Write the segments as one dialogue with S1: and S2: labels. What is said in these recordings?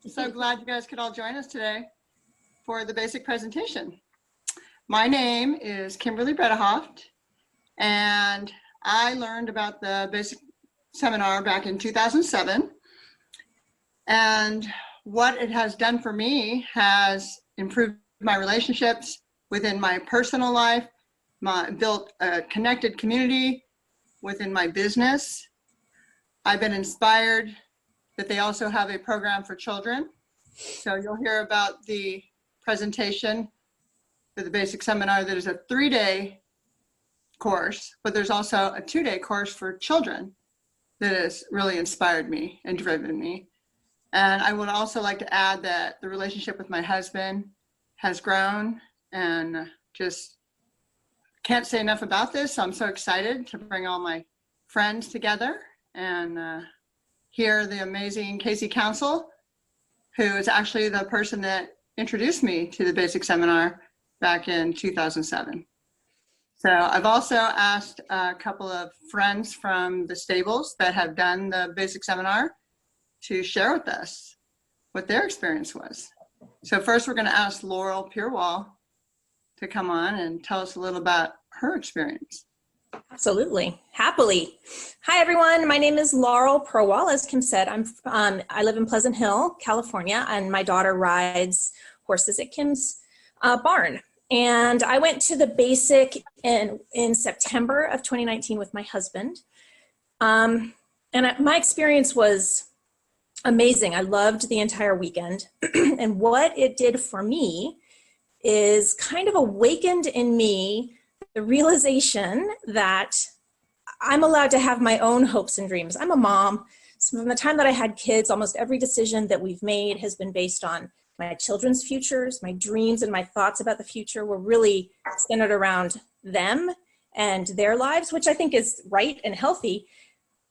S1: So glad you guys could all join us today for the basic presentation. My name is Kimberly Bredehoft, and I learned about the basic seminar back in 2007. And what it has done for me has improved my relationships within my personal life, built a connected community within my business. I've been inspired that they also have a program for children. So you'll hear about the presentation for the basic seminar that is a 3-day course, but there's also a 2-day course for children that has really inspired me and driven me. And I would also like to add that the relationship with my husband has grown, and just can't say enough about this. So I'm so excited to bring all my friends together and hear the amazing Casey Council, who is actually the person that introduced me to the basic seminar back in 2007. So I've also asked a couple of friends from the stables that have done the basic seminar to share with us what their experience was. So first we're going to ask Laurel Purewall to come on and tell us a little about her experience.
S2: Absolutely. Happily. Hi, everyone. My name is Laurel Purewall. As Kim said, I live in Pleasant Hill, California, and my daughter rides horses at Kim's barn. And I went to the basic in September of 2019 with my husband. My experience was amazing. I loved the entire weekend. And what it did for me is kind of awakened in me the realization that I'm allowed to have my own hopes and dreams. I'm a mom. So from the time that I had kids, almost every decision that we've made has been based on my children's futures. My dreams and my thoughts about the future were really centered around them and their lives, which I think is right and healthy.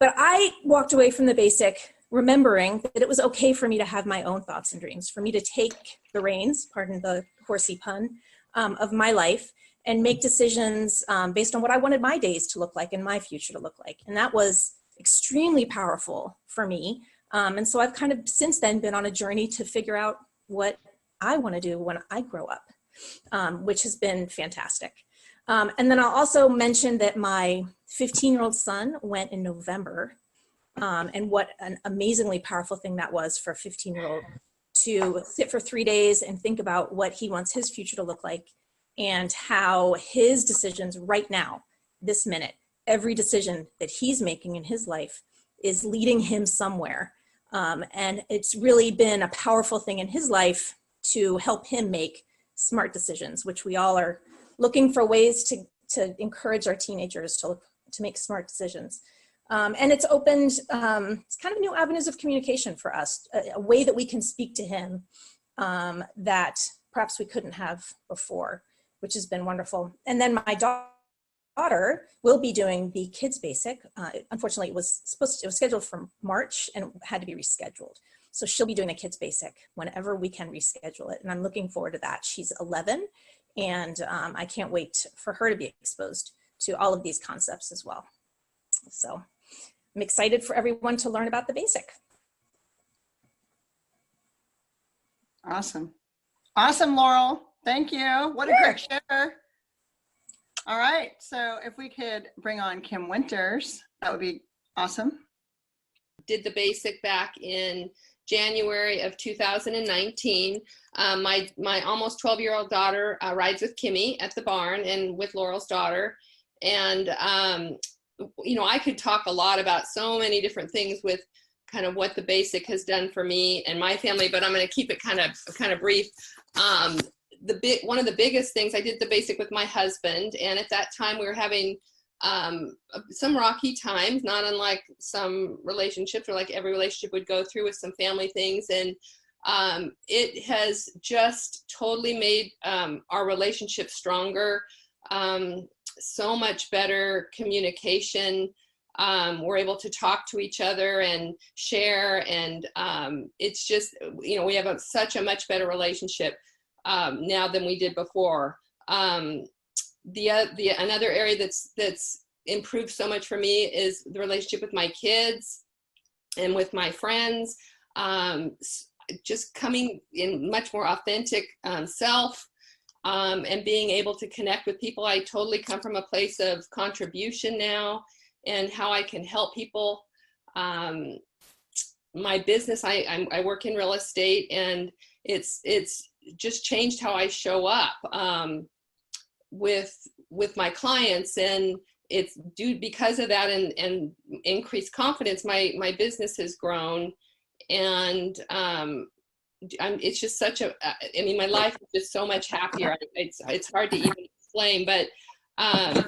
S2: But I walked away from the basic remembering that it was okay for me to have my own thoughts and dreams, for me to take the reins, pardon the horsey pun, of my life and make decisions based on what I wanted my days to look like and my future to look like. And that was extremely powerful for me. And so I've kind of since then been on a journey to figure out what I want to do when I grow up, which has been fantastic. And then I'll also mention that my 15-year-old son went in November, and what an amazingly powerful thing that was for a 15-year-old to sit for 3 days and think about what he wants his future to look like and how his decisions right now, this minute, every decision that he's making in his life is leading him somewhere. And it's really been a powerful thing in his life to help him make smart decisions, which we all are looking for ways to encourage our teenagers to make smart decisions. And it's opened it's kind of new avenues of communication for us, a way that we can speak to him that perhaps we couldn't have before, which has been wonderful. And then my daughter will be doing the kids basic. Unfortunately, it was scheduled for March and had to be rescheduled. So she'll be doing the kids basic whenever we can reschedule it. And I'm looking forward to that. She's 11 and I can't wait for her to be exposed to all of these concepts as well. So I'm excited for everyone to learn about the basic.
S1: Awesome. Awesome, Laurel. Thank you. What a great share. All right. So if we could bring on Kim Winters, that would be awesome.
S3: Did the basic back in January of 2019. My almost 12-year-old daughter rides with Kimmy at the barn and with Laurel's daughter. And, you know, I could talk a lot about so many different things with kind of what the basic has done for me and my family, but I'm going to keep it kind of brief. One of the biggest things, I did the basic with my husband, and at that time we were having some rocky times, not unlike some relationships, or like every relationship would go through, with some family things. And it has just totally made our relationship stronger, so much better communication. We're able to talk to each other and share, and it's just, you know, we have such a much better relationship now than we did before. Another area that's improved so much for me is the relationship with my kids and with my friends. just coming in much more authentic self, and being able to connect with people. I totally come from a place of contribution now and how I can help people. My business, I work in real estate, and it's just changed how I show up with my clients, and it's because of that and increased confidence, my business has grown. And it's just such a, I mean, my life is just so much happier. It's hard to even explain, but I've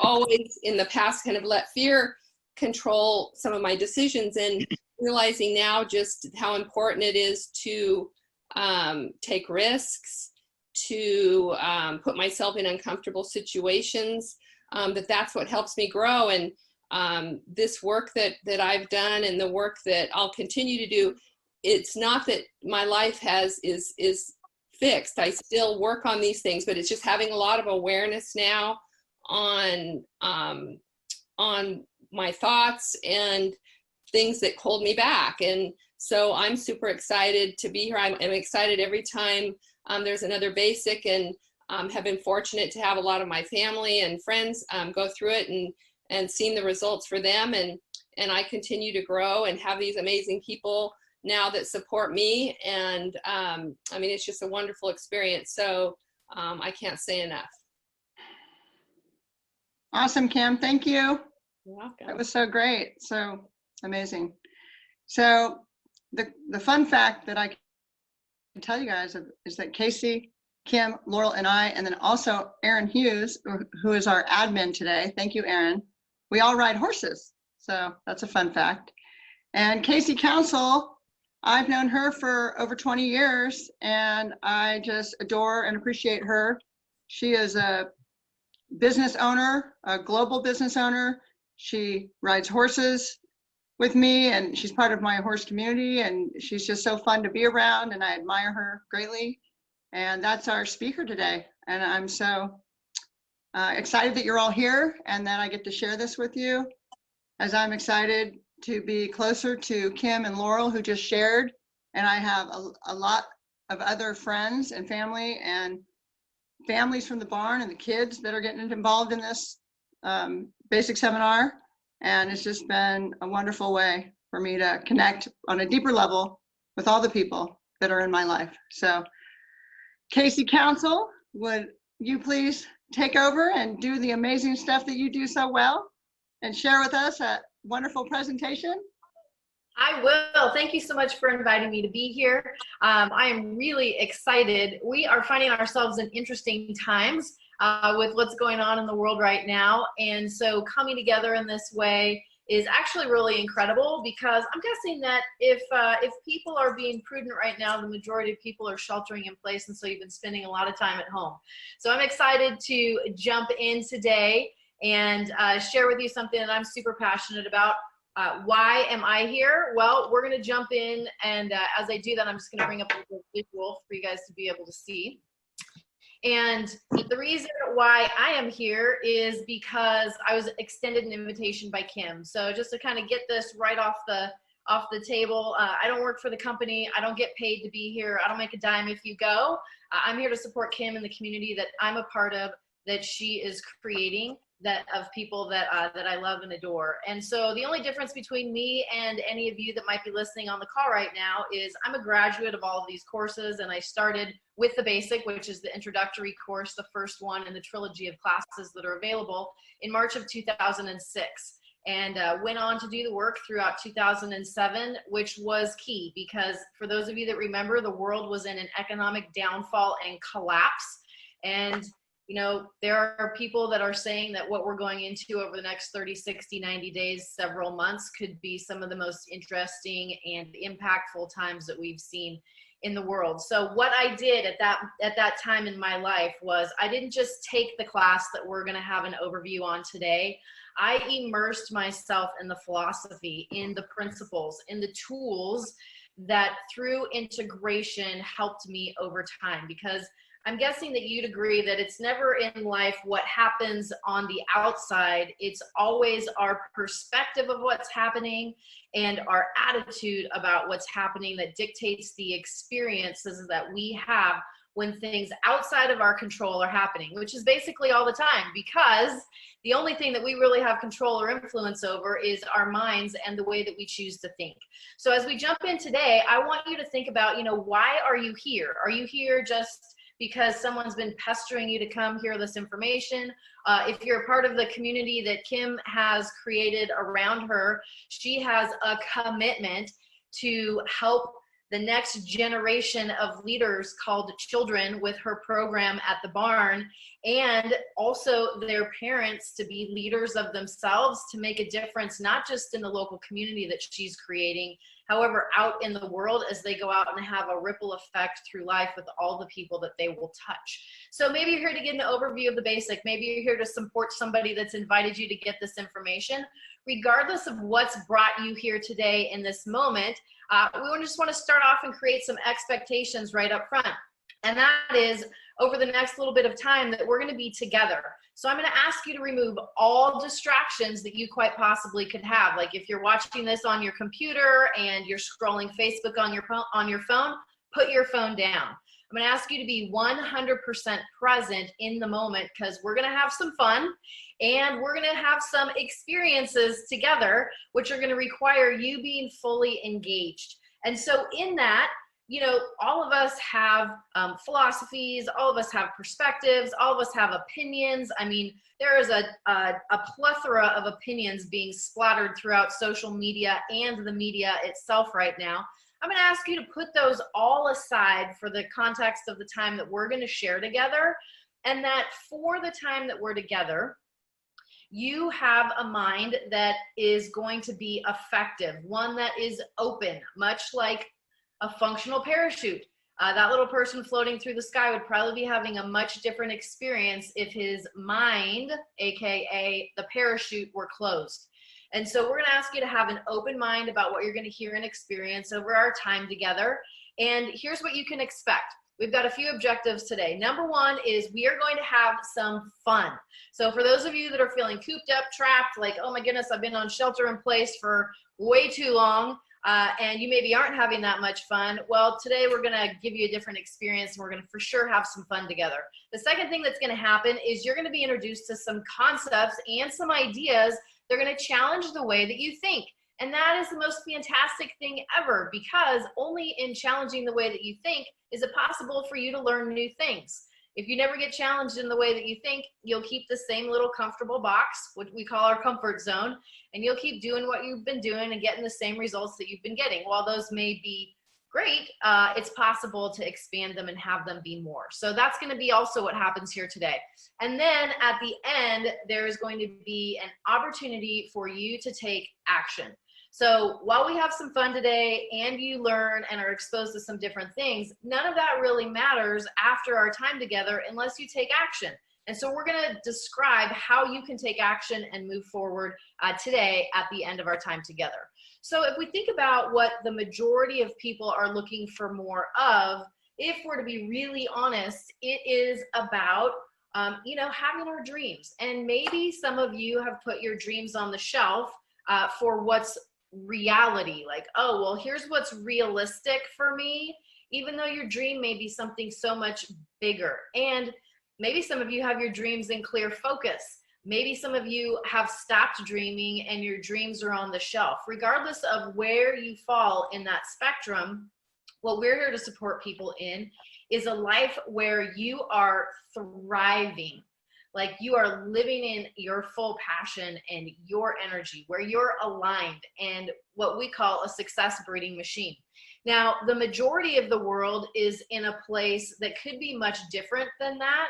S3: always in the past kind of let fear control some of my decisions, and realizing now just how important it is to take risks, to put myself in uncomfortable situations, that's what helps me grow. And this work that I've done and the work that I'll continue to do, it's not that my life is fixed. I still work on these things, but it's just having a lot of awareness now on my thoughts and things that hold me back. And so I'm super excited to be here. I'm excited every time there's another basic, and have been fortunate to have a lot of my family and friends go through it and seen the results for them. And I continue to grow and have these amazing people now that support me. And I mean, it's just a wonderful experience. So I can't say enough.
S1: Awesome, Kim. Thank you.
S3: You're welcome.
S1: That was so great. So amazing. So the fun fact that I can tell you guys is that Casey, Kim, Laurel, and I, and then also Aaron Hughes, who is our admin today. Thank you, Aaron. We all ride horses. So that's a fun fact. And Casey Council, I've known her for over 20 years, and I just adore and appreciate her. She is a business owner, a global business owner. She rides horses with me, and she's part of my horse community, and she's just so fun to be around, and I admire her greatly. And that's our speaker today. And I'm so excited that you're all here and that I get to share this with you, as I'm excited to be closer to Kim and Laurel, who just shared. And I have a lot of other friends and family and families from the barn and the kids that are getting involved in this basic seminar. And it's just been a wonderful way for me to connect on a deeper level with all the people that are in my life. So Casey Council, would you please take over and do the amazing stuff that you do so well and share with us a wonderful presentation?
S4: I will. Thank you so much for inviting me to be here. I am really excited. We are finding ourselves in interesting times with what's going on in the world right now. And so coming together in this way is actually really incredible, because I'm guessing that if people are being prudent right now, the majority of people are sheltering in place, and so you've been spending a lot of time at home. So I'm excited to jump in today and share with you something that I'm super passionate about. Why am I here? Well, we're gonna jump in, and as I do that, I'm just gonna bring up a little visual for you guys to be able to see. And the reason why I am here is because I was extended an invitation by Kim. So just to kind of get this right off the table, I don't work for the company. I don't get paid to be here. I don't make a dime if you go. I'm here to support Kim and the community that I'm a part of, that she is creating, that of people that I love and adore. And so the only difference between me and any of you that might be listening on the call right now is I'm a graduate of all of these courses, and I started with the basic, which is the introductory course, the first one in the trilogy of classes that are available, in March of 2006. And went on to do the work throughout 2007, which was key, because for those of you that remember, the world was in an economic downfall and collapse. And you know, there are people that are saying that what we're going into over the next 30, 60, 90 days, several months, could be some of the most interesting and impactful times that we've seen in the world. So what I did at that time in my life was, I didn't just take the class that we're going to have an overview on today. I immersed myself in the philosophy, in the principles, in the tools that through integration helped me over time. Because I'm guessing that you'd agree that it's never in life what happens on the outside. It's always our perspective of what's happening and our attitude about what's happening that dictates the experiences that we have when things outside of our control are happening, which is basically all the time, because the only thing that we really have control or influence over is our minds and the way that we choose to think. So as we jump in today, I want you to think about, why are you here? Are you here just because someone's been pestering you to come hear this information? If you're a part of the community that Kim has created around her, she has a commitment to help the next generation of leaders called children with her program at the barn, and also their parents to be leaders of themselves, to make a difference, not just in the local community that she's creating, however, out in the world as they go out and have a ripple effect through life with all the people that they will touch. So maybe you're here to get an overview of the basic. Maybe you're here to support somebody that's invited you to get this information. Regardless of what's brought you here today in this moment, we just want to start off and create some expectations right up front. And that is, over the next little bit of time, that we're going to be together. So I'm going to ask you to remove all distractions that you quite possibly could have. Like if you're watching this on your computer and you're scrolling Facebook on your phone, put your phone down. I'm going to ask you to be 100% present in the moment, because we're going to have some fun and we're going to have some experiences together, which are going to require you being fully engaged. And so in that, all of us have philosophies, all of us have perspectives, all of us have opinions. I mean, there is a plethora of opinions being splattered throughout social media and the media itself right now. I'm going to ask you to put those all aside for the context of the time that we're going to share together, and that for the time that we're together, you have a mind that is going to be effective, one that is open, much like a functional parachute. That little person floating through the sky would probably be having a much different experience if his mind, aka the parachute, were closed. And so we're going to ask you to have an open mind about what you're going to hear and experience over our time together. And here's what you can expect. We've got a few objectives today. Number one is we are going to have some fun. So for those of you that are feeling cooped up, trapped, like, oh my goodness, I've been on shelter in place for way too long, and you maybe aren't having that much fun, well, today we're going to give you a different experience, and we're going to for sure have some fun together. The second thing that's going to happen is you're going to be introduced to some concepts and some ideas. They're going to challenge the way that you think. And that is the most fantastic thing ever, because only in challenging the way that you think is it possible for you to learn new things. If you never get challenged in the way that you think, you'll keep the same little comfortable box, what we call our comfort zone, and you'll keep doing what you've been doing and getting the same results that you've been getting. While those may be great, it's possible to expand them and have them be more. So that's going to be also what happens here today. And then at the end, there is going to be an opportunity for you to take action. So while we have some fun today and you learn and are exposed to some different things, none of that really matters after our time together unless you take action. And so we're going to describe how you can take action and move forward today at the end of our time together. So if we think about what the majority of people are looking for more of, if we're to be really honest, it is about having our dreams. And maybe some of you have put your dreams on the shelf for what's reality, like, oh, well, here's what's realistic for me, even though your dream may be something so much bigger. And maybe some of you have your dreams in clear focus. Maybe some of you have stopped dreaming and your dreams are on the shelf. Regardless of where you fall in that spectrum, what we're here to support people in is a life where you are thriving. Like you are living in your full passion and your energy, where you're aligned, and what we call a success breeding machine. Now, the majority of the world is in a place that could be much different than that.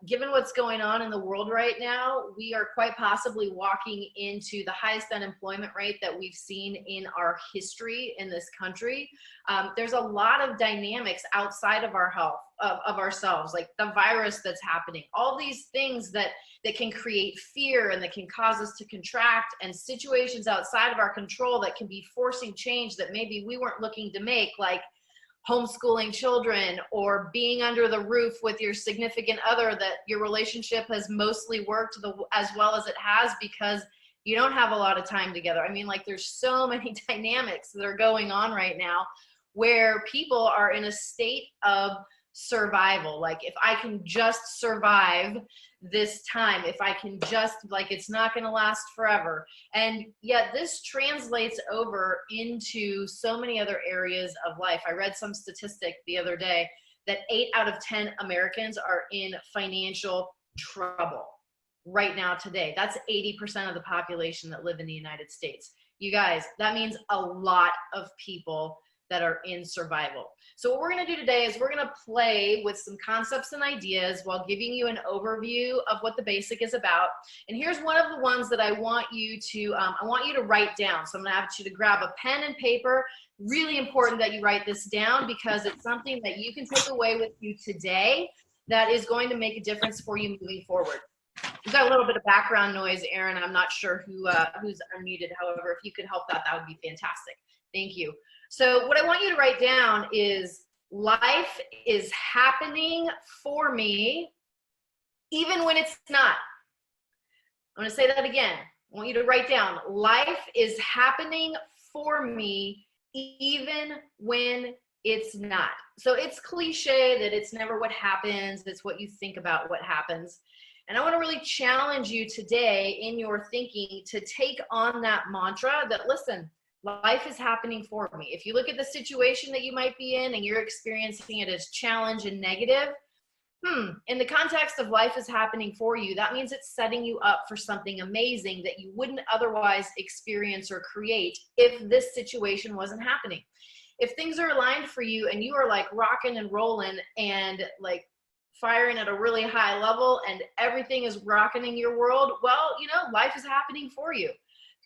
S4: Given what's going on in the world right now, we are quite possibly walking into the highest unemployment rate that we've seen in our history in this country. There's a lot of dynamics outside of our health, of ourselves, like the virus that's happening, all these things that can create fear and that can cause us to contract, and situations outside of our control that can be forcing change that maybe we weren't looking to make, like homeschooling children, or being under the roof with your significant other that your relationship has mostly worked as well as it has because you don't have a lot of time together. I mean, like, there's so many dynamics that are going on right now where people are in a state of survival. Like, if I can just survive this time, if I can just, like, it's not going to last forever. And yet this translates over into so many other areas of life. I read some statistic the other day that 8 out of 10 Americans are in financial trouble right now today. That's 80% of the population that live in the United States. You guys, that means a lot of people that are in survival. So what we're going to do today is we're going to play with some concepts and ideas while giving you an overview of what the basic is about. And here's one of the ones that I want you to write down. So I'm going to ask you to grab a pen and paper. Really important that you write this down because it's something that you can take away with you today that is going to make a difference for you moving forward. We've got a little bit of background noise, Aaron. I'm not sure who's unmuted. However, if you could help that would be fantastic. Thank you. So what I want you to write down is life is happening for me even when it's not. I'm going to say that again. I want you to write down life is happening for me even when it's not. So it's cliche that it's never what happens, it's what you think about what happens. And I want to really challenge you today in your thinking to take on that mantra that, listen, life is happening for me. If you look at the situation that you might be in and you're experiencing it as challenge and negative, in the context of life is happening for you, that means it's setting you up for something amazing that you wouldn't otherwise experience or create if this situation wasn't happening. If things are aligned for you and you are like rocking and rolling and like firing at a really high level and everything is rocking in your world, well, you know, life is happening for you.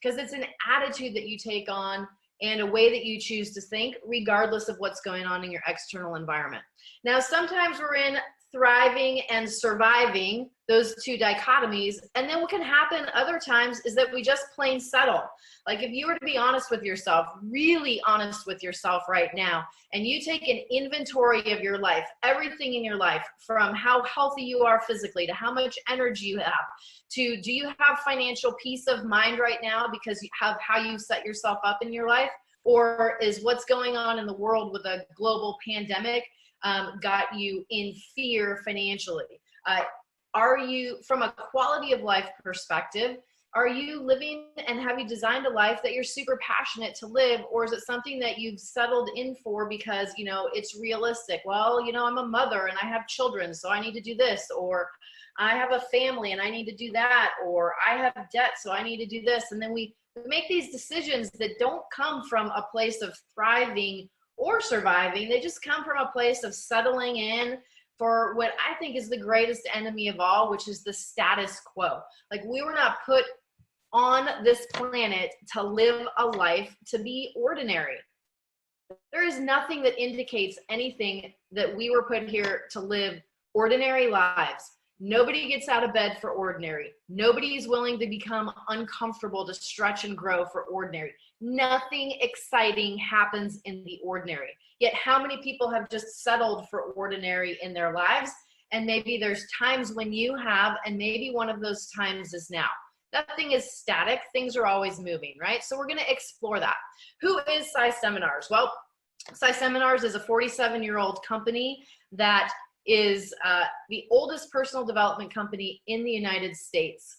S4: Because it's an attitude that you take on and a way that you choose to think regardless of what's going on in your external environment. Now, sometimes we're in thriving and surviving, those two dichotomies, and then what can happen other times is that we just plain settle. Like if you were to be honest with yourself, really honest with yourself right now, and you take an inventory of your life, everything in your life, from how healthy you are physically to how much energy you have, to do you have financial peace of mind right now because you have how you set yourself up in your life, or is what's going on in the world with a global pandemic got you in fear financially? Are you, from a quality of life perspective, are you living and have you designed a life that you're super passionate to live, or is it something that you've settled in for because, you know, it's realistic? Well, you know, I'm a mother and I have children, so I need to do this, or I have a family and I need to do that, or I have debt, so I need to do this. And then we make these decisions that don't come from a place of thriving or surviving. They just come from a place of settling in for what I think is the greatest enemy of all, which is the status quo. Like, we were not put on this planet to live a life to be ordinary. There is nothing that indicates anything that we were put here to live ordinary lives. Nobody gets out of bed for ordinary. Nobody is willing to become uncomfortable to stretch and grow for ordinary. Nothing exciting happens in the ordinary. Yet how many people have just settled for ordinary in their lives? And maybe there's times when you have, and maybe one of those times is now. Nothing is static. Things are always moving, right? So we're going to explore that. Who is PSI Seminars? Well, PSI Seminars is a 47-year-old company that is the oldest personal development company in the United States.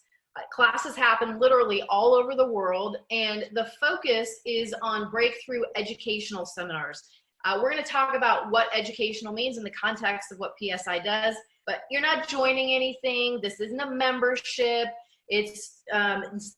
S4: Classes happen literally all over the world, and the focus is on breakthrough educational seminars. We're going to talk about what educational means in the context of what PSI does, but you're not joining anything. This isn't a membership. It's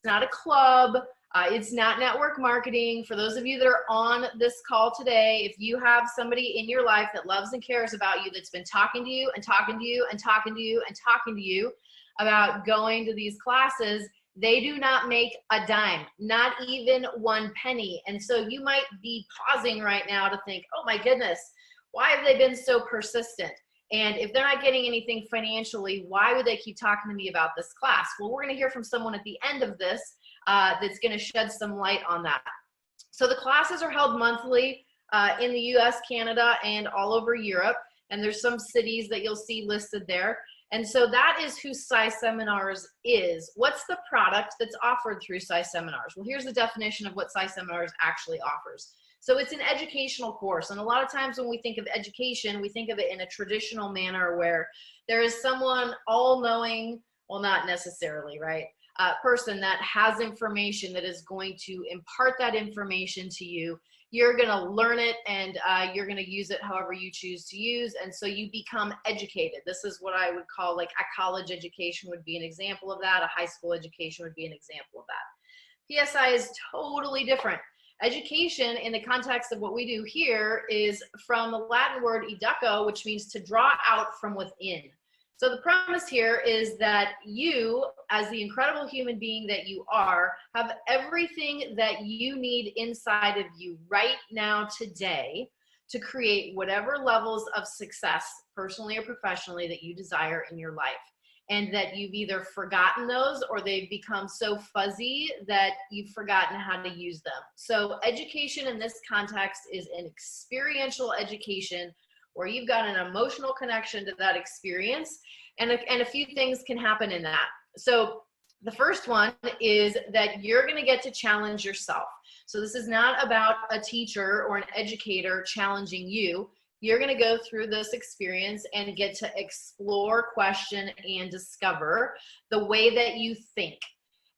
S4: not a club. It's not network marketing. For those of you that are on this call today, if you have somebody in your life that loves and cares about you, that's been talking to you and talking to you and talking to you and talking to you about going to these classes, they do not make a dime, not even 1 penny. And so you might be pausing right now to think, oh my goodness, why have they been so persistent? And if they're not getting anything financially, why would they keep talking to me about this class? Well, we're going to hear from someone at the end of this that's going to shed some light on that. So the classes are held monthly. in the US, Canada, and all over Europe. And there's some cities that you'll see listed there. And so that is who PSI Seminars is. What's the product that's offered through PSI Seminars? Well, here's the definition of what PSI Seminars actually offers. So it's an educational course. And a lot of times when we think of education, we think of it in a traditional manner where there is someone all-knowing, well, not necessarily, right? Person that has information that is going to impart that information to you. You're going to learn it and you're going to use it however you choose to use. And so you become educated. This is what I would call like a college education would be an example of that. A high school education would be an example of that. PSI is totally different. Education in the context of what we do here is from the Latin word educo, which means to draw out from within. So the premise here is that you, as the incredible human being that you are, have everything that you need inside of you right now today to create whatever levels of success, personally or professionally, that you desire in your life. And that you've either forgotten those or they've become so fuzzy that you've forgotten how to use them. So education in this context is an experiential education where you've got an emotional connection to that experience, and a few things can happen in that. So the first one is that you're going to get to challenge yourself. So this is not about a teacher or an educator challenging you. You're going to go through this experience and get to explore, question, and discover the way that you think.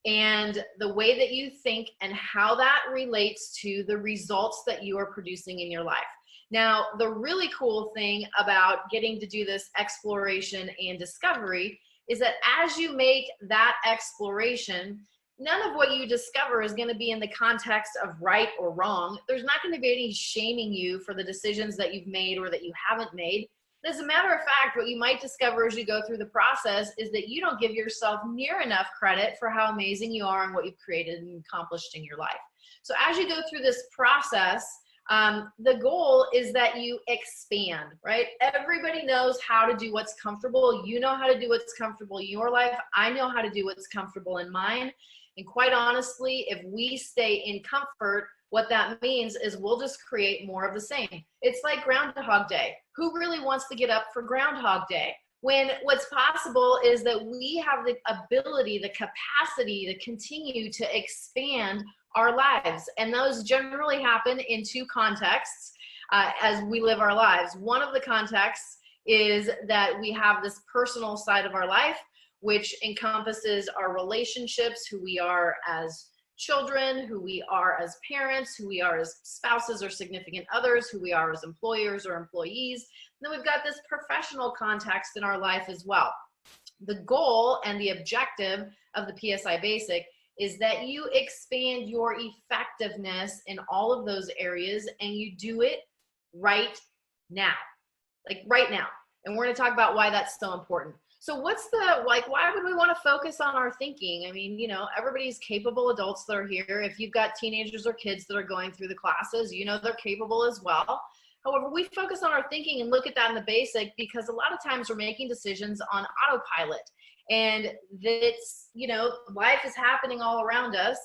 S4: And the way that you think and how that relates to the results that you are producing in your life. Now, the really cool thing about getting to do this exploration and discovery is that as you make that exploration, none of what you discover is going to be in the context of right or wrong. There's not going to be any shaming you for the decisions that you've made or that you haven't made. As a matter of fact, what you might discover as you go through the process is that you don't give yourself near enough credit for how amazing you are and what you've created and accomplished in your life. So as you go through this process, the goal is that you expand, right? Everybody knows how to do what's comfortable. You know how to do what's comfortable in your life. I know how to do what's comfortable in mine. And quite honestly, if we stay in comfort, what that means is we'll just create more of the same. It's like Groundhog Day. Who really wants to get up for Groundhog Day? When what's possible is that we have the ability, the capacity to continue to expand our lives. And those generally happen in two contexts as we live our lives. One of the contexts is that we have this personal side of our life, which encompasses our relationships, who we are as children, who we are as parents, who we are as spouses or significant others, who we are as employers or employees. And then we've got this professional context in our life as well. The goal and the objective of the PSI Basic is that you expand your effectiveness in all of those areas, and you do it right now, like right now. And we're going to talk about why that's so important. So what's the, like, why would we want to focus on our thinking? I mean, you know, everybody's capable adults that are here. If you've got teenagers or kids that are going through the classes, you know, they're capable as well. However, we focus on our thinking and look at that in the basic because a lot of times we're making decisions on autopilot. And that's, you know, life is happening all around us,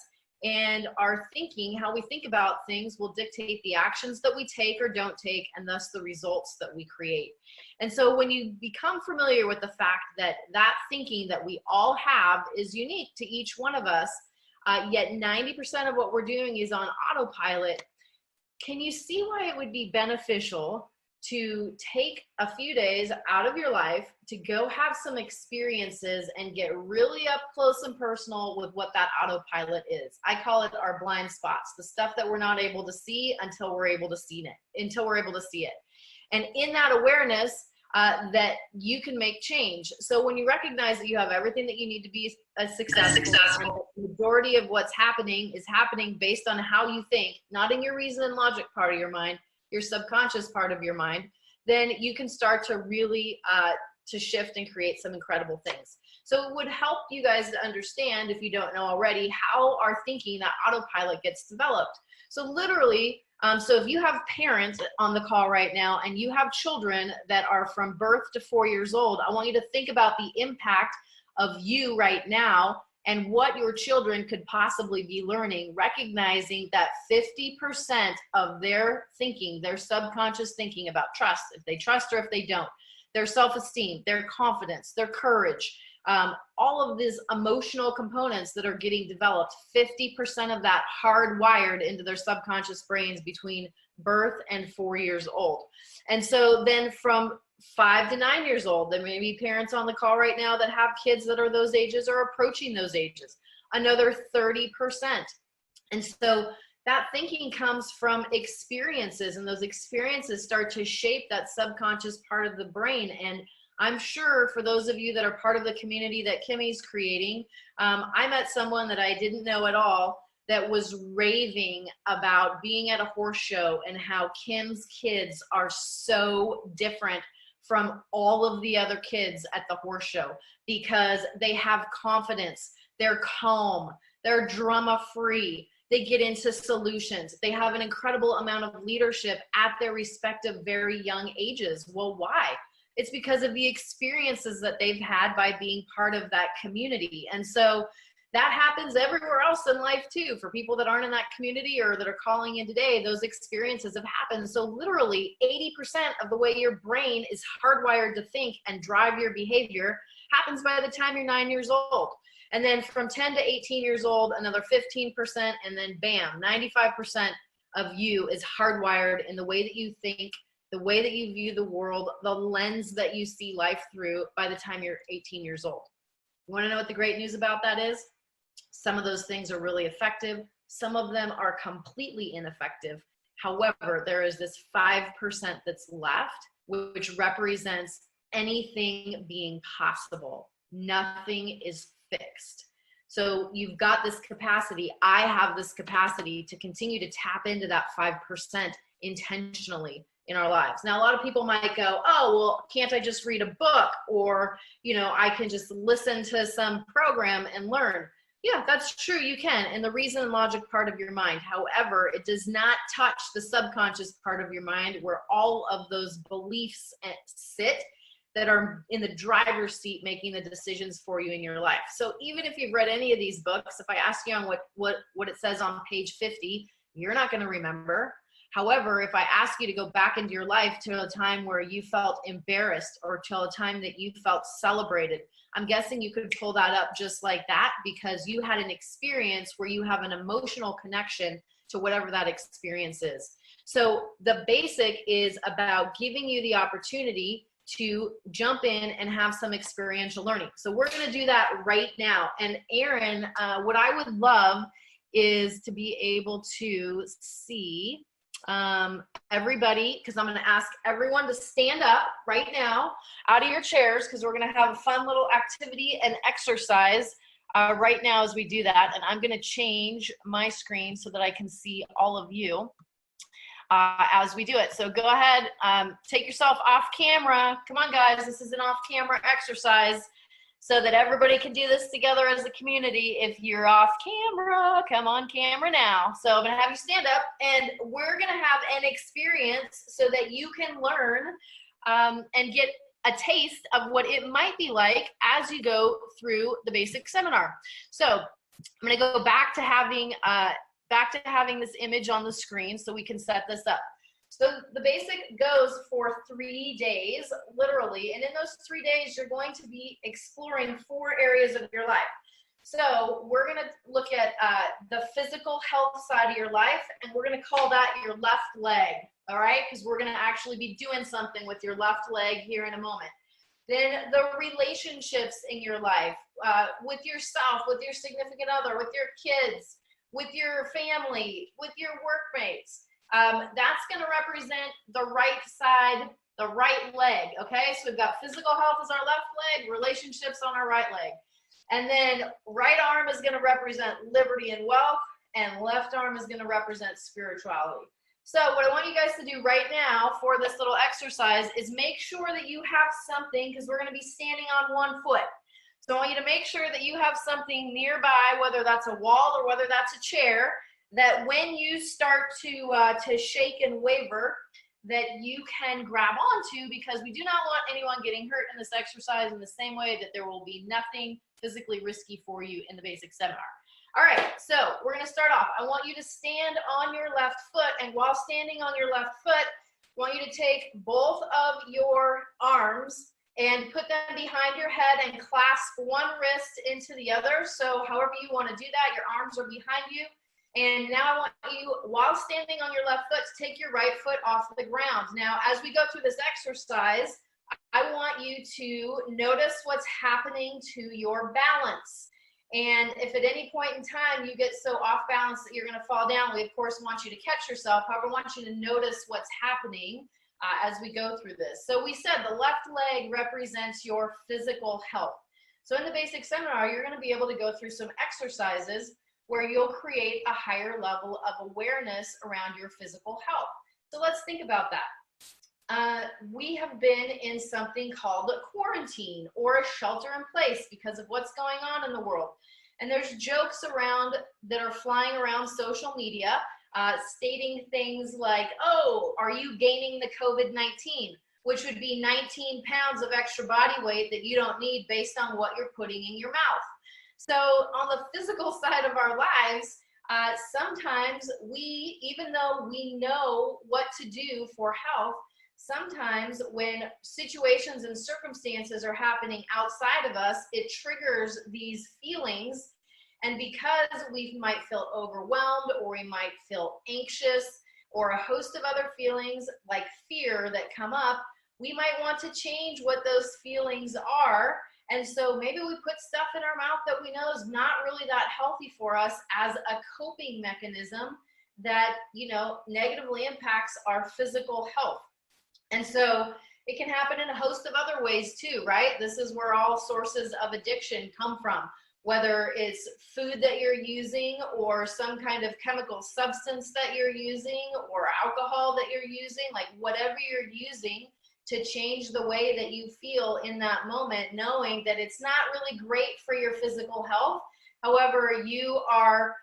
S4: and our thinking, how we think about things, will dictate the actions that we take or don't take, and thus the results that we create. And so when you become familiar with the fact that that thinking that we all have is unique to each one of us, yet 90% of what we're doing is on autopilot, can you see why it would be beneficial to take a few days out of your life to go have some experiences and get really up close and personal with what that autopilot is? I call it our blind spots, the stuff that we're not able to see until we're able to see it. And in that awareness, that you can make change. So when you recognize that you have everything that you need to be successful, the majority of what's happening is happening based on how you think, not in your reason and logic part of your mind, your subconscious part of your mind, then you can start to really to shift and create some incredible things. So it would help you guys to understand, if you don't know already, how our thinking, that autopilot, gets developed. So literally, so if you have parents on the call right now and you have children that are from birth to 4 years old, I want you to think about the impact of you right now and what your children could possibly be learning, recognizing that 50% of their thinking, their subconscious thinking about trust, if they trust or if they don't, their self-esteem, their confidence, their courage, all of these emotional components that are getting developed, 50% of that hardwired into their subconscious brains between birth and 4 years old. And so then from 5 to 9 years old, there may be parents on the call right now that have kids that are those ages or approaching those ages, another 30%. And so that thinking comes from experiences, and those experiences start to shape that subconscious part of the brain. And I'm sure for those of you that are part of the community that Kimmy's creating, I met someone that I didn't know at all that was raving about being at a horse show and how Kim's kids are so different from all of the other kids at the horse show because they have confidence, they're calm, they're drama-free, they get into solutions, they have an incredible amount of leadership at their respective very young ages. Well, why? It's because of the experiences that they've had by being part of that community. And so that happens everywhere else in life too. For people that aren't in that community or that are calling in today, those experiences have happened. So literally 80% of the way your brain is hardwired to think and drive your behavior happens by the time you're 9 years old. And then from 10 to 18 years old, another 15%, and then bam, 95% of you is hardwired in the way that you think, the way that you view the world, the lens that you see life through by the time you're 18 years old. You want to know what the great news about that is? Some of those things are really effective. Some of them are completely ineffective. However, there is this 5% that's left, which represents anything being possible. Nothing is fixed. So you've got this capacity. I have this capacity to continue to tap into that 5% intentionally in our lives. Now, a lot of people might go, oh, well, can't I just read a book? Or, I can just listen to some program and learn. Yeah, that's true. You can. And the reason and logic part of your mind. However, it does not touch the subconscious part of your mind where all of those beliefs sit that are in the driver's seat making the decisions for you in your life. So even if you've read any of these books, if I ask you on what it says on page 50, you're not going to remember. However, if I ask you to go back into your life to a time where you felt embarrassed or to a time that you felt celebrated, I'm guessing you could pull that up just like that because you had an experience where you have an emotional connection to whatever that experience is. So the basic is about giving you the opportunity to jump in and have some experiential learning. So we're going to do that right now. And Aaron, what I would love is to be able to see everybody, because I'm going to ask everyone to stand up right now out of your chairs because we're going to have a fun little activity and exercise right now as we do that. And I'm going to change my screen so that I can see all of you as we do it. So go ahead, take yourself off camera. Come on, guys, this is an off camera exercise so that everybody can do this together as a community. If you're off camera, come on camera now. So I'm gonna have you stand up and we're gonna have an experience so that you can learn and get a taste of what it might be like as you go through the basic seminar. So I'm gonna go back to having this image on the screen so we can set this up. So the basic goes for 3 days, literally, and in those 3 days, you're going to be exploring 4 areas of your life. So we're gonna look at the physical health side of your life, and we're gonna call that your left leg, all right? Because we're gonna actually be doing something with your left leg here in a moment. Then the relationships in your life, with yourself, with your significant other, with your kids, with your family, with your workmates. That's going to represent the right side, the right leg, okay? So we've got physical health as our left leg, relationships on our right leg. And then right arm is going to represent liberty and wealth, and left arm is going to represent spirituality. So what I want you guys to do right now for this little exercise is make sure that you have something, because we're going to be standing on one foot. So I want you to make sure that you have something nearby, whether that's a wall or whether that's a chair, that when you start to shake and waver, that you can grab onto, because we do not want anyone getting hurt in this exercise, in the same way that there will be nothing physically risky for you in the basic seminar. All right, so we're going to start off. I want you to stand on your left foot, and while standing on your left foot, I want you to take both of your arms and put them behind your head and clasp one wrist into the other. So however you want to do that, your arms are behind you. And now I want you, while standing on your left foot, to take your right foot off the ground. Now, as we go through this exercise, I want you to notice what's happening to your balance. And if at any point in time you get so off balance that you're going to fall down, we of course want you to catch yourself. However, I want you to notice what's happening as we go through this. So we said the left leg represents your physical health. So in the basic seminar, you're going to be able to go through some exercises where you'll create a higher level of awareness around your physical health. So let's think about that. We have been in something called quarantine or a shelter in place because of what's going on in the world. And there's jokes around that are flying around social media stating things like, oh, are you gaining the COVID-19? Which would be 19 pounds of extra body weight that you don't need based on what you're putting in your mouth. So on the physical side of our lives, sometimes we, even though we know what to do for health, sometimes when situations and circumstances are happening outside of us, it triggers these feelings. And because we might feel overwhelmed, or we might feel anxious, or a host of other feelings like fear that come up, we might want to change what those feelings are. And so maybe we put stuff in our mouth that we know is not really that healthy for us as a coping mechanism that, you know, negatively impacts our physical health. And so it can happen in a host of other ways too, right? This is where all sources of addiction come from, whether it's food that you're using, or some kind of chemical substance that you're using, or alcohol that you're using, like whatever you're using to change the way that you feel in that moment, knowing that it's not really great for your physical health. However, you are,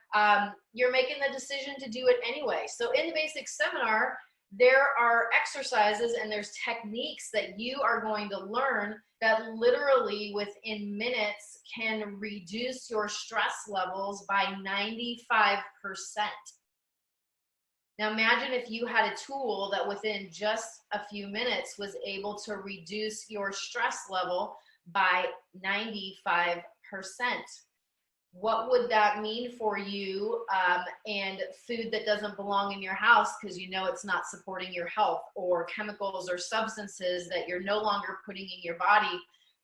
S4: you're making the decision to do it anyway. So in the basic seminar, there are exercises and there's techniques that you are going to learn that literally within minutes can reduce your stress levels by 95%. Now imagine if you had a tool that within just a few minutes was able to reduce your stress level by 95%. What would that mean for you, and food that doesn't belong in your house because you know it's not supporting your health, or chemicals or substances that you're no longer putting in your body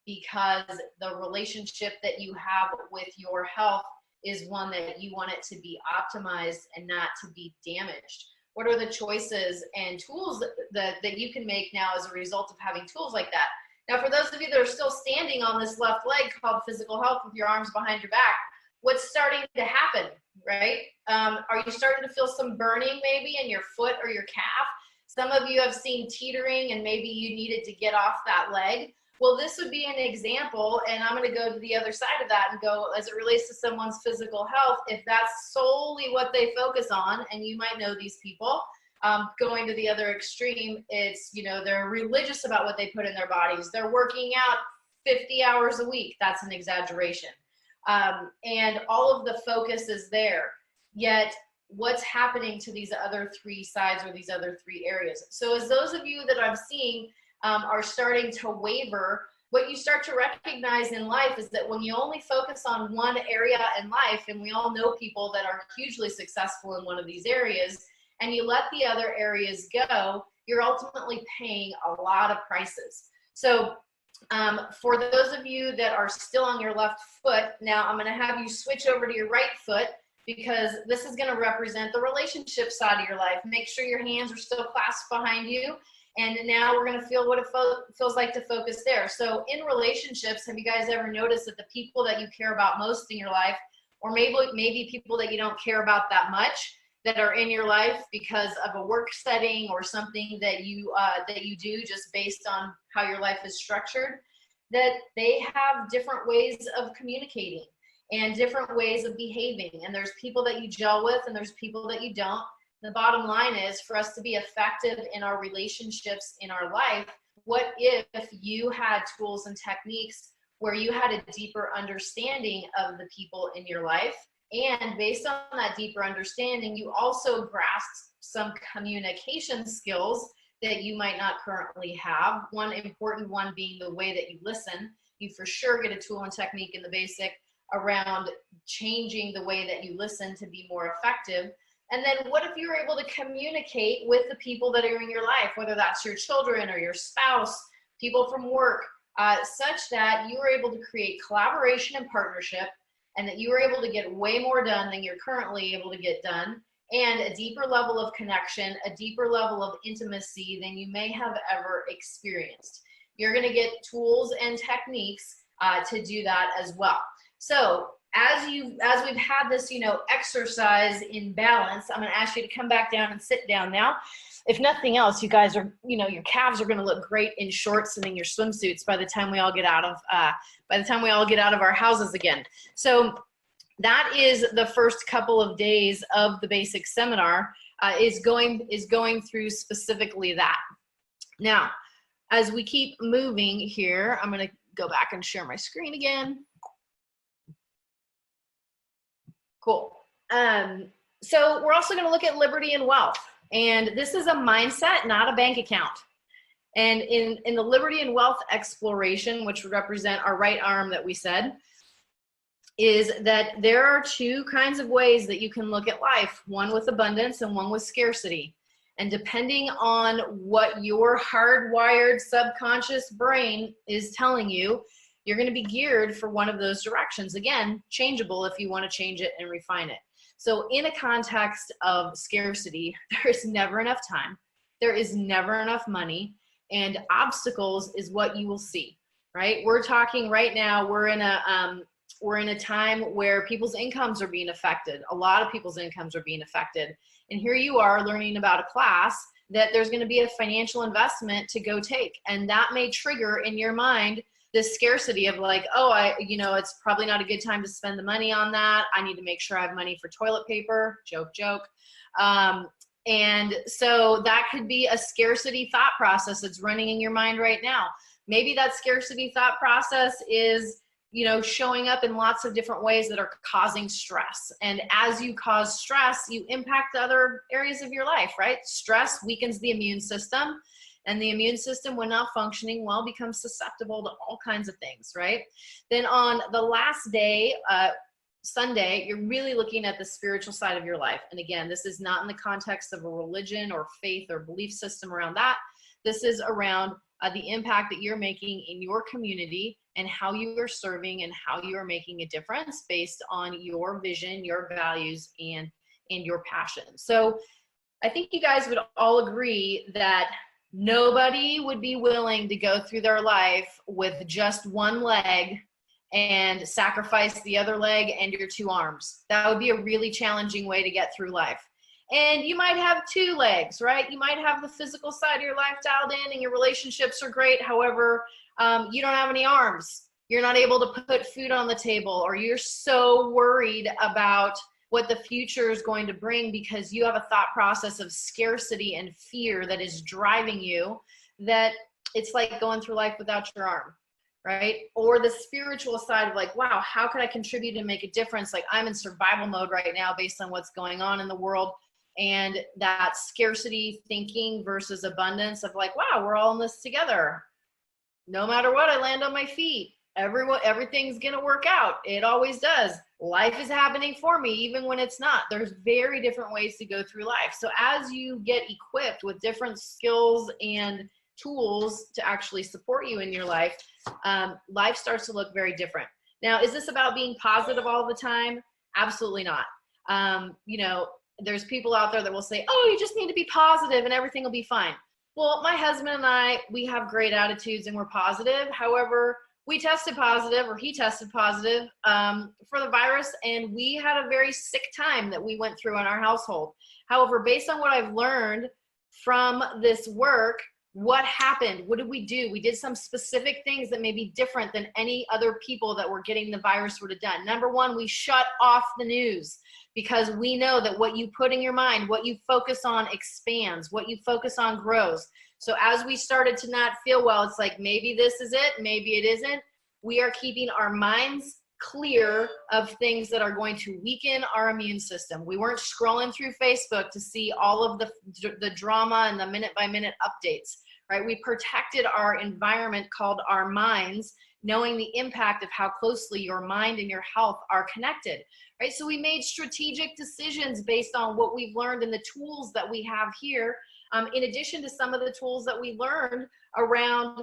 S4: because the relationship that you have with your health is one that you want it to be optimized and not to be damaged. What are the choices and tools that you can make now as a result of having tools like that? Now, for those of you that are still standing on this left leg called physical health with your arms behind your back, what's starting to happen, right? Are you starting to feel some burning maybe in your foot or your calf? Some of you have seen teetering and maybe you needed to get off that leg. Well, this would be an example, and I'm going to go to the other side of that and go, as it relates to someone's physical health, if that's solely what they focus on, and you might know these people, going to the other extreme, it's, you know, they're religious about what they put in their bodies. They're working out 50 hours a week. That's an exaggeration. And all of the focus is there. Yet, what's happening to these other three sides or these other three areas? So as those of you that I'm seeing are starting to waver, what you start to recognize in life is that when you only focus on one area in life, and we all know people that are hugely successful in one of these areas, and you let the other areas go, you're ultimately paying a lot of prices. So for those of you that are still on your left foot, now I'm going to have you switch over to your right foot, because this is going to represent the relationship side of your life. Make sure your hands are still clasped behind you. And now we're going to feel what it feels like to focus there. So in relationships, have you guys ever noticed that the people that you care about most in your life, or maybe people that you don't care about that much, that are in your life because of a work setting or something that you do just based on how your life is structured, that they have different ways of communicating and different ways of behaving. And there's people that you gel with and there's people that you don't. The bottom line is, for us to be effective in our relationships in our life, what if you had tools and techniques where you had a deeper understanding of the people in your life, and based on that deeper understanding, you also grasped some communication skills that you might not currently have. One important one being the way that you listen. You for sure get a tool and technique in the basic around changing the way that you listen to be more effective. And then what if you were able to communicate with the people that are in your life, whether that's your children or your spouse, people from work, such that you were able to create collaboration and partnership, and that you were able to get way more done than you're currently able to get done, and a deeper level of connection, a deeper level of intimacy than you may have ever experienced. You're gonna get tools and techniques to do that as well. So as we've had this, exercise in balance, I'm gonna ask you to come back down and sit down now. If nothing else, you guys are, your calves are gonna look great in shorts and in your swimsuits by the time we all get out of, our houses again. So that is the first couple of days of the basic seminar, is going through specifically that. Now, as we keep moving here, I'm gonna go back and share my screen again. Cool. So we're also going to look at liberty and wealth. And this is a mindset, not a bank account. And in the liberty and wealth exploration, which would represent our right arm that we said, is that there are two kinds of ways that you can look at life, one with abundance and one with scarcity. And depending on what your hardwired subconscious brain is telling you, you're going to be geared for one of those directions. Again, changeable if you want to change it and refine it. So in a context of scarcity, there is never enough time. There is never enough money, and obstacles is what you will see, right? We're talking right now, we're in a time where people's incomes are being affected. A lot of people's incomes are being affected. And here you are learning about a class that there's going to be a financial investment to go take. And that may trigger in your mind this scarcity of like, oh, it's probably not a good time to spend the money on that. I need to make sure I have money for toilet paper. Joke, joke. And so that could be a scarcity thought process that's running in your mind right now. Maybe that scarcity thought process is, showing up in lots of different ways that are causing stress. And as you cause stress, you impact other areas of your life, right? Stress weakens the immune system. And the immune system, when not functioning well, becomes susceptible to all kinds of things, right? Then on the last day, Sunday, you're really looking at the spiritual side of your life. And again, this is not in the context of a religion or faith or belief system around that. This is around the impact that you're making in your community and how you are serving and how you are making a difference based on your vision, your values, and your passion. So I think you guys would all agree that nobody would be willing to go through their life with just one leg and sacrifice the other leg and your two arms. That would be a really challenging way to get through life. And you might have two legs, right? You might have the physical side of your life dialed in and your relationships are great. However, you don't have any arms. You're not able to put food on the table, or you're so worried about what the future is going to bring because you have a thought process of scarcity and fear that is driving you, that it's like going through life without your arm, right? Or the spiritual side of like, wow, how could I contribute and make a difference? Like, I'm in survival mode right now based on what's going on in the world. And that scarcity thinking versus abundance of like, wow, we're all in this together. No matter what, I land on my feet. Everything's gonna work out. It always does. Life is happening for me, even when it's not. There's very different ways to go through life. So as you get equipped with different skills and tools to actually support you in your life, life starts to look very different. Now, is this about being positive all the time? Absolutely not. There's people out there that will say, oh, you just need to be positive and everything will be fine. Well, my husband and I, we have great attitudes and we're positive. However, we tested positive, or he tested positive for the virus, and we had a very sick time that we went through in our household. However, based on what I've learned from this work, What happened? What did we do? We did some specific things that may be different than any other people that were getting the virus would have done. Number one, we shut off the news, because we know that what you put in your mind, what you focus on expands, what you focus on grows. So as we started to not feel well, it's like, maybe this is it, maybe it isn't. We are keeping our minds clear of things that are going to weaken our immune system. We weren't scrolling through Facebook to see all of the drama and the minute-by-minute updates, right? We protected our environment called our minds, knowing the impact of how closely your mind and your health are connected, right? So we made strategic decisions based on what we've learned and the tools that we have here, in addition to some of the tools that we learned around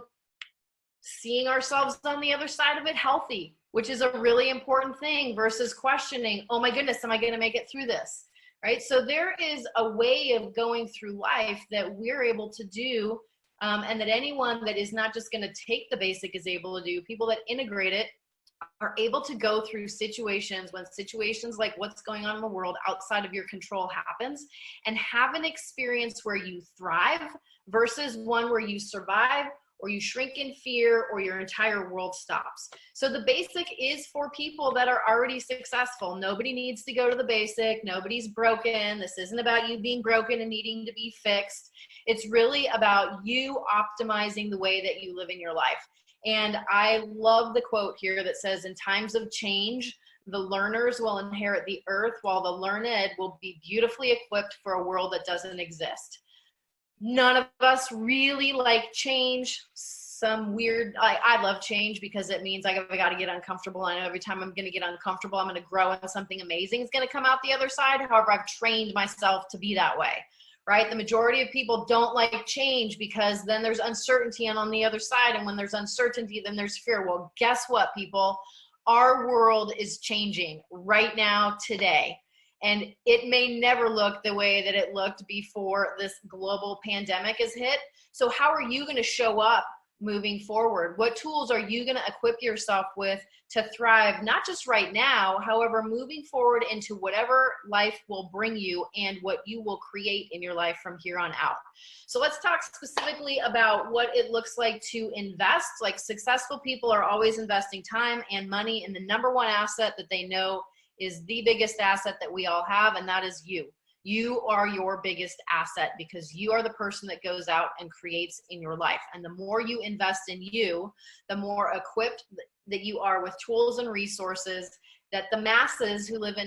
S4: seeing ourselves on the other side of it healthy, which is a really important thing, versus questioning, oh my goodness, am I going to make it through this? Right? So there is a way of going through life that we're able to do, and that anyone that is not just going to take the basic is able to do. People that integrate it are able to go through situations, when situations like what's going on in the world outside of your control happens, and have an experience where you thrive versus one where you survive, or you shrink in fear, or your entire world stops. So the basic is for people that are already successful. Nobody needs to go to the basic. Nobody's broken. This isn't about you being broken and needing to be fixed. It's really about you optimizing the way that you live in your life. And I love the quote here that says, in times of change, the learners will inherit the earth, while the learned will be beautifully equipped for a world that doesn't exist. None of us really like change. Some weird, I love change because it means I got to get uncomfortable. I know every time I'm going to get uncomfortable, I'm going to grow and something amazing is going to come out the other side. However, I've trained myself to be that way, right? The majority of people don't like change because then there's uncertainty on the other side. And when there's uncertainty, then there's fear. Well, guess what, people? Our world is changing right now, today. And it may never look the way that it looked before this global pandemic has hit. So how are you going to show up moving forward? What tools are you going to equip yourself with to thrive, not just right now, however, moving forward into whatever life will bring you and what you will create in your life from here on out. So let's talk specifically about what it looks like to invest. Like, successful people are always investing time and money in the number one asset that they know is the biggest asset that we all have, and that is you. You are your biggest asset because you are the person that goes out and creates in your life. And the more you invest in you, the more equipped that you are with tools and resources that the masses who live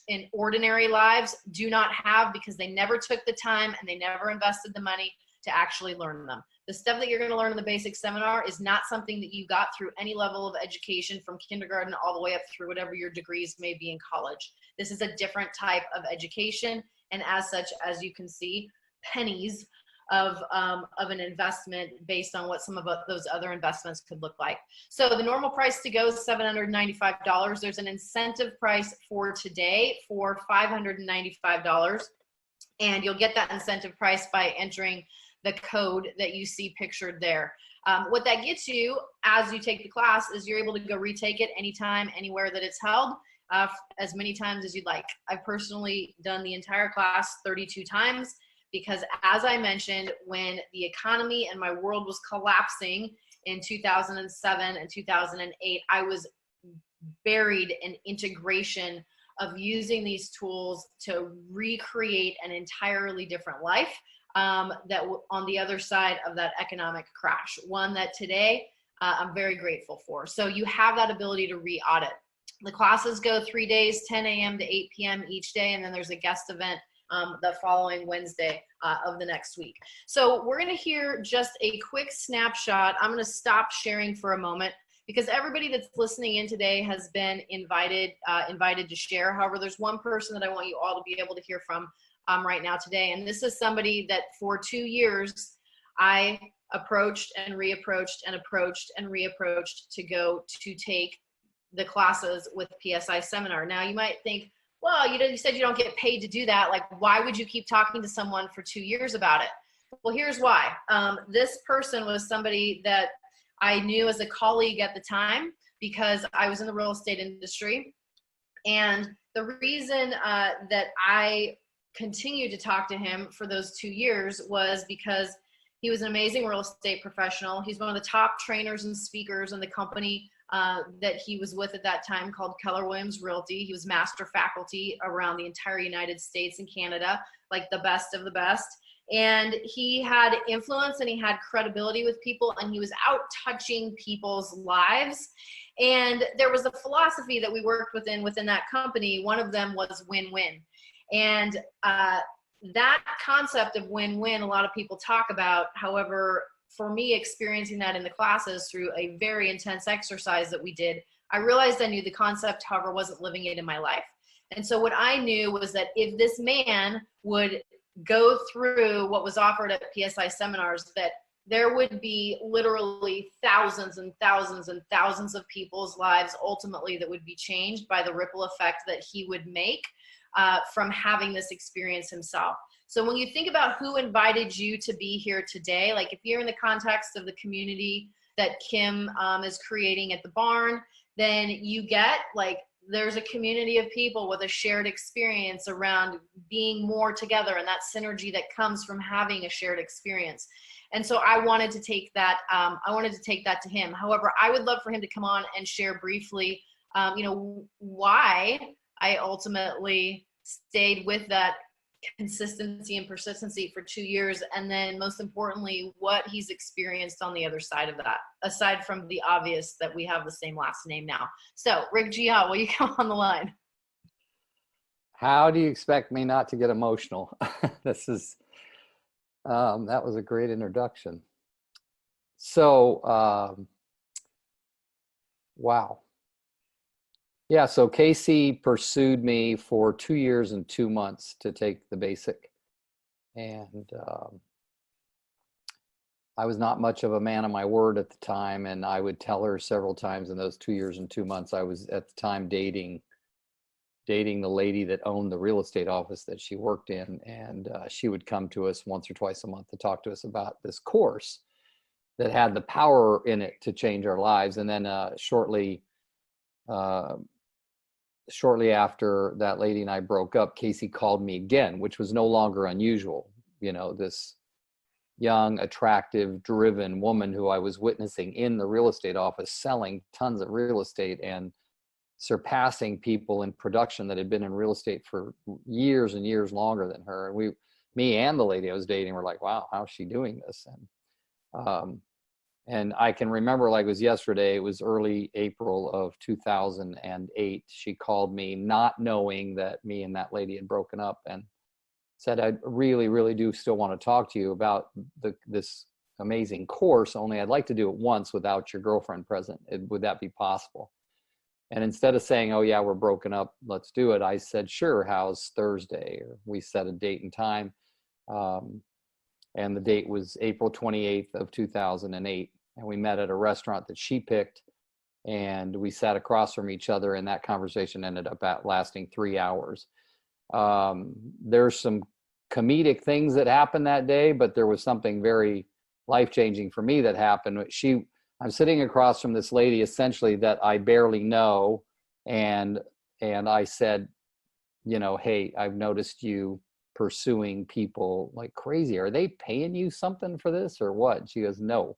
S4: in ordinary lives do not have, because they never took the time and they never invested the money to actually learn them. The stuff that you're going to learn in the basic seminar is not something that you got through any level of education from kindergarten all the way up through whatever your degrees may be in college. This is a different type of education. And as such, as you can see, pennies of an investment based on what some of those other investments could look like. So the normal price to go is $795. There's an incentive price for today for $595. And you'll get that incentive price by entering the code that you see pictured there. What that gets you as you take the class is you're able to go retake it anytime, anywhere that it's held, as many times as you'd like. I've personally done the entire class 32 times because, as I mentioned, when the economy and my world was collapsing in 2007 and 2008, I was buried in integration of using these tools to recreate an entirely different life that on the other side of that economic crash, one that today I'm very grateful for. So you have that ability to re-audit. The classes go 3 days, 10 a.m. to 8 p.m. each day, and then there's a guest event the following Wednesday of the next week. So we're going to hear just a quick snapshot. I'm going to stop sharing for a moment because everybody that's listening in today has been invited to share. However, there's one person that I want you all to be able to hear from right now today. And this is somebody that for 2 years, I approached and reapproached and approached and reapproached to go to take the classes with PSI Seminar. Now you might think, well, you said you don't get paid to do that. Like, why would you keep talking to someone for 2 years about it? Well, here's why. This person was somebody that I knew as a colleague at the time because I was in the real estate industry. And the reason that I continued to talk to him for those 2 years was because He was an amazing real estate professional. He's one of the top trainers and speakers in the company that he was with at that time, called Keller Williams Realty. He was master faculty around the entire United States and Canada, like the best of the best. And he had influence and he had credibility with people, and he was out touching people's lives. And there was a philosophy that we worked within that company. One of them was win-win. And that concept of win-win, a lot of people talk about. However, for me, experiencing that in the classes through a very intense exercise that we did, I realized I knew the concept, however, wasn't living it in my life. And so what I knew was that if this man would go through what was offered at PSI Seminars, that there would be literally thousands and thousands and thousands of people's lives ultimately that would be changed by the ripple effect that he would make from having this experience himself. So when you think about who invited you to be here today, like if you're in the context of the community that Kim is creating at the barn, then you get like, there's a community of people with a shared experience around being more together, and that synergy that comes from having a shared experience. And so I wanted to take that, to him. However, I would love for him to come on and share briefly, why I ultimately stayed with that consistency and persistency for 2 years, and then most importantly, what he's experienced on the other side of that, aside from the obvious that we have the same last name now. So Rick Gia, will you come on the line?
S5: How do you expect me not to get emotional? This is that was a great introduction. So wow. Yeah, so Casey pursued me for 2 years and 2 months to take the basic. And I was not much of a man of my word at the time. And I would tell her several times in those 2 years and 2 months, I was at the time dating the lady that owned the real estate office that she worked in. And she would come to us once or twice a month to talk to us about this course that had the power in it to change our lives. And then shortly after that lady and I broke up, Casey called me again, which was no longer unusual. You know, this young, attractive, driven woman who I was witnessing in the real estate office, selling tons of real estate and surpassing people in production that had been in real estate for years and years longer than her. And me and the lady I was dating were like, wow, how's she doing this? And I can remember like it was yesterday, it was early April of 2008. She called me not knowing that me and that lady had broken up, and said, I really, really do still want to talk to you about this amazing course, only I'd like to do it once without your girlfriend present. Would that be possible? And instead of saying, oh yeah, we're broken up, let's do it, I said, sure, how's Thursday? Or we set a date and time. And the date was April 28th of 2008. And we met at a restaurant that she picked, and we sat across from each other, and that conversation ended up lasting 3 hours. There's some comedic things that happened that day, but there was something very life-changing for me that happened. I'm sitting across from this lady essentially that I barely know, and I said, hey, I've noticed you pursuing people like crazy. Are they paying you something for this or what? She goes, no.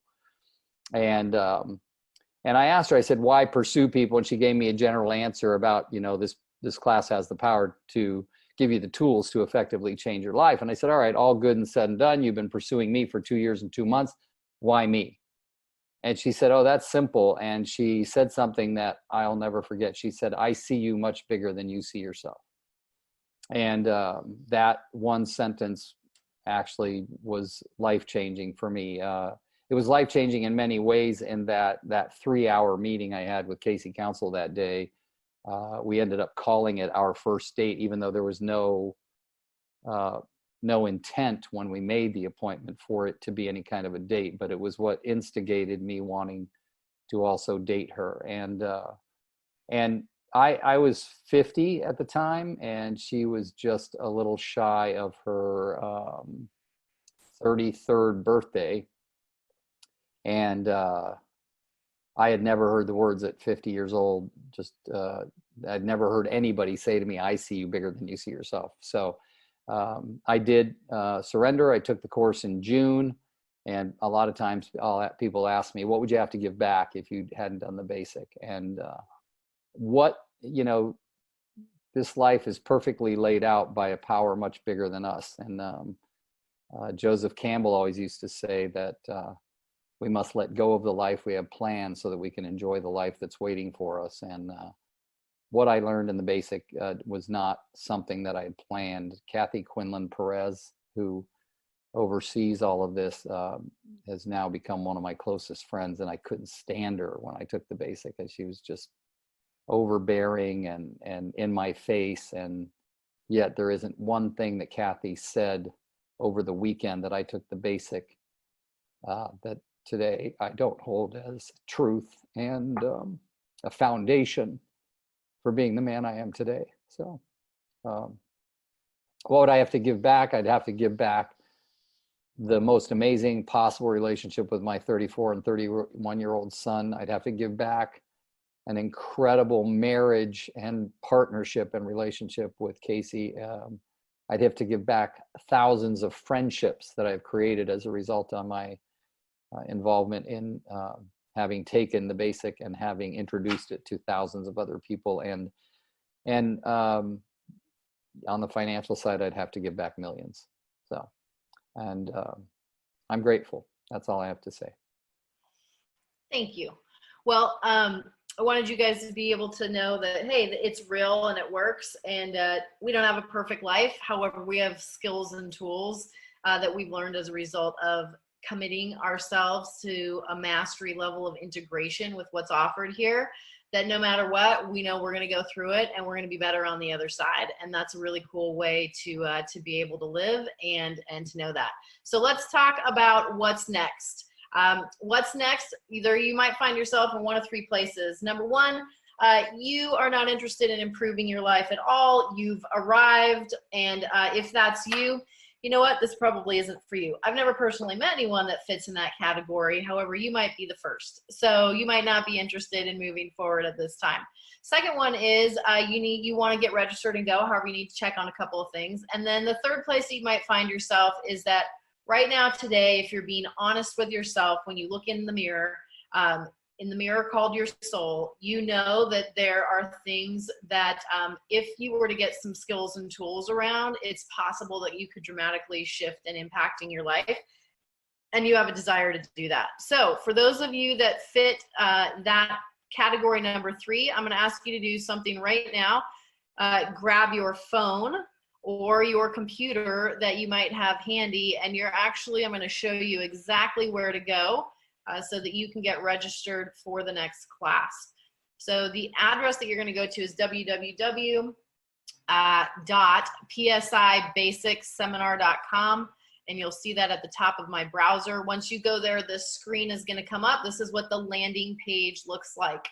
S5: And I asked her, I said, why pursue people? And she gave me a general answer about, this class has the power to give you the tools to effectively change your life. And I said, all right, all good and said and done. You've been pursuing me for 2 years and 2 months. Why me? And she said, oh, that's simple. And she said something that I'll never forget. She said, I see you much bigger than you see yourself. And that one sentence actually was life-changing for me. It was life-changing in many ways, in that 3 hour meeting I had with Casey Council that day, we ended up calling it our first date, even though there was no intent when we made the appointment for it to be any kind of a date, but it was what instigated me wanting to also date her. And I was 50 at the time, and she was just a little shy of her 33rd birthday. And I had never heard the words at 50 years old. I'd never heard anybody say to me, I see you bigger than you see yourself. So I did surrender. I took the course in June. And a lot of times people ask me, what would you have to give back if you hadn't done the basic? And this life is perfectly laid out by a power much bigger than us. And Joseph Campbell always used to say that we must let go of the life we have planned so that we can enjoy the life that's waiting for us. And what I learned in the basic was not something that I had planned. Kathy Quinlan Perez, who oversees all of this, has now become one of my closest friends, and I couldn't stand her when I took the basic, and she was just overbearing and in my face. And yet there isn't one thing that Kathy said over the weekend that I took the basic that today I don't hold as truth and a foundation for being the man I am today. So what would I have to give back? I'd have to give back the most amazing possible relationship with my 34 and 31-year-old son. I'd have to give back an incredible marriage and partnership and relationship with Casey. I'd have to give back thousands of friendships that I've created as a result of my involvement in having taken the basic and having introduced it to thousands of other people. And on the financial side, I'd have to give back millions. So, and I'm grateful. That's all I have to say.
S4: Thank you. Well, I wanted you guys to be able to know that, hey, it's real and it works, and we don't have a perfect life. However, we have skills and tools that we've learned as a result of committing ourselves to a mastery level of integration with what's offered here, that no matter what, we know we're going to go through it and we're going to be better on the other side. And that's a really cool way to be able to live and to know that. So let's talk about what's next. What's next? Either you might find yourself in one of three places. Number one, you are not interested in improving your life at all. You've arrived, and if that's you, you know what? This probably isn't for you. I've never personally met anyone that fits in that category. However, you might be the first. So you might not be interested in moving forward at this time. Second one is you want to get registered and go. However, you need to check on a couple of things. And then the third place that you might find yourself is that right now, today, if you're being honest with yourself, when you look in the mirror called your soul, you know that there are things that if you were to get some skills and tools around, it's possible that you could dramatically shift and impacting your life. And you have a desire to do that. So for those of you that fit that category number 3, I'm going to ask you to do something right now. Grab your phone or your computer that you might have handy, and I'm going to show you exactly where to go so that you can get registered for the next class. So the address that you're going to go to is www.psibasicseminar.com, and you'll see that at the top of my browser. Once you go there, this screen is going to come up. This is what the landing page looks like.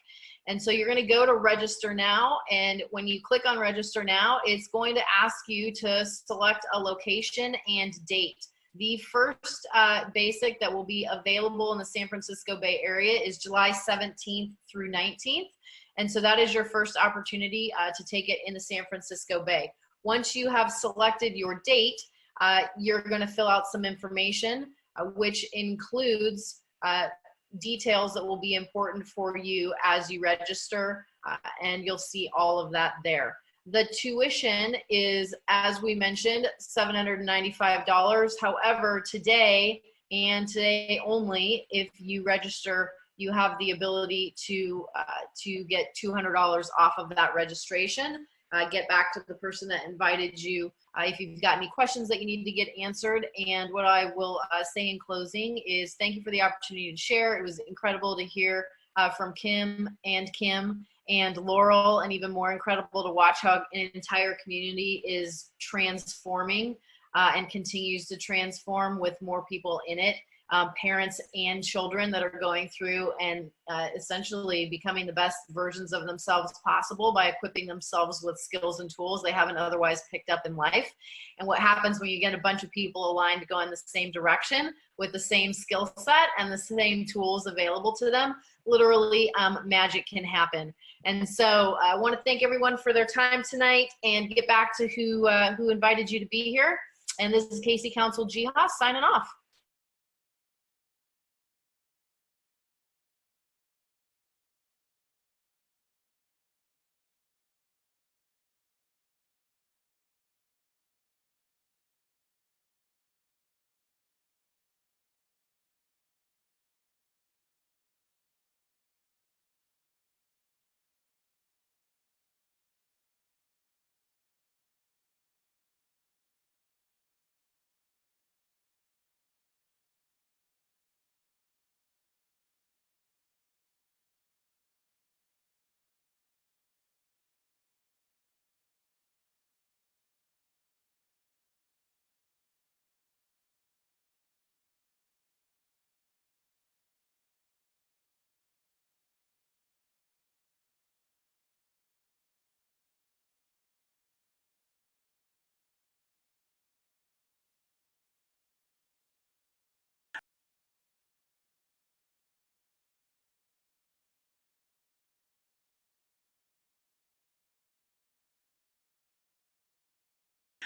S4: And so you're going to go to register now, and when you click on register now, it's going to ask you to select a location and date. The first basic that will be available in the San Francisco Bay Area is July 17th through 19th. And so that is your first opportunity to take it in the San Francisco Bay. Once you have selected your date, you're going to fill out some information, which includes details that will be important for you as you register, and you'll see all of that there. The tuition is, as we mentioned, $795. However, today and today only, if you register, you have the ability to get $200 off of that registration. Get back to the person that invited you if you've got any questions that you need to get answered. And what I will say in closing is thank you for the opportunity to share. It was incredible to hear from Kim and Laurel, and even more incredible to watch how an entire community is transforming and continues to transform with more people in it. Parents and children that are going through and essentially becoming the best versions of themselves possible by equipping themselves with skills and tools they haven't otherwise picked up in life. And what happens when you get a bunch of people aligned to go in the same direction with the same skill set and the same tools available to them, literally magic can happen. And so I want to thank everyone for their time tonight and get back to who invited you to be here. And this is Casey Council Jihas signing off.